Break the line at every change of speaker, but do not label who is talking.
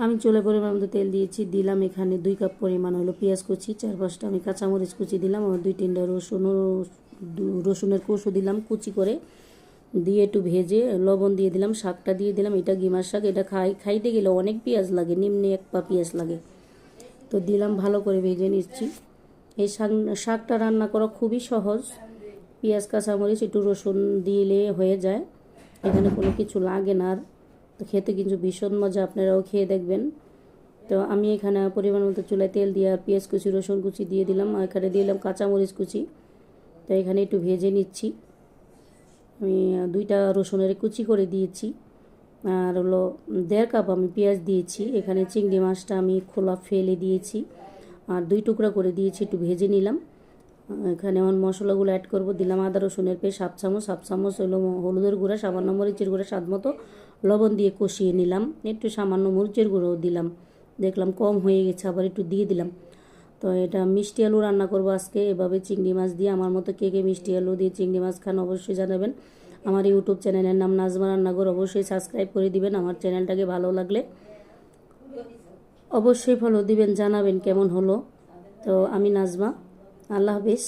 আমি চুলে পরিমাণ মতো তেল দিয়েছি, দিলাম এখানে 2 কাপ পরিমাণ হলো পেঁয়াজ কুচি, 4-5টা আমি কাঁচামরিচ কুচি দিলাম, আর 2-3টা রসুনের কোষও দিলাম কুচি করে, দিয়ে একটু ভেজে লবণ দিয়ে দিলাম, শাকটা দিয়ে দিলাম। এটা গিমার শাক, এটা খাইতে গেলে অনেক পেঁয়াজ লাগে, নিম্নে 1 পা পেঁয়াজ লাগে, তো দিলাম, ভালো করে ভেজে নিচ্ছি। এই শাকটা রান্না করা খুবই সহজ, পেঁয়াজ কাঁচামরিচ একটু রসুন দিলে হয়ে যায়, এখানে কোনো কিছু লাগে না। আর তো খেতে কিন্তু ভীষণ মজা, আপনারাও খেয়ে দেখবেন। তো আমি এখানে পরিমাণ মতো চুলায় তেল দিয়ে আর পেঁয়াজ কুচি রসুন কুচি দিয়ে দিলাম, আর এখানে দিলাম কাঁচামরিচ কুচি, তো এখানে একটু ভেজে নিচ্ছি। আমি 2টা রসুনের কুচি করে দিয়েছি, আর হলো 1.5 কাপ আমি পেঁয়াজ দিয়েছি। এখানে চিংড়ি মাছটা আমি খোলা ফেলে দিয়েছি আর 2 টুকরা করে দিয়েছি, একটু ভেজে নিলাম। এখানে আমার মশলাগুলো অ্যাড করব, দিলাম আদা রসুনের পেস্ট 1/2 চামচ হলো হলুদের গুঁড়া, সামান্য মরিচের গুঁড়া, স্বাদ মতো লবণ দিয়ে কষিয়ে নিলাম, একটু সামান্য মরিচের গুঁড়োও দিলাম, দেখলাম কম হয়ে গেছে আবার একটু দিয়ে দিলাম। তো এটা মিষ্টি আলু রান্না করব আজকে, এভাবে চিংড়ি মাছ দিয়ে। আমার মতো কে কে মিষ্টি আলু দিয়ে চিংড়ি মাছ খান অবশ্যই জানাবেন। আমার ইউটিউব চ্যানেলের নাম নাজমা রান্নাঘর, অবশ্যই সাবস্ক্রাইব করে দিবেন। আমার চ্যানেলটাকে ভালো লাগলে অবশ্যই ফলো দিবেন, জানাবেন কেমন হলো। তো আমি নাজমা, আল্লাহ হাফিজ।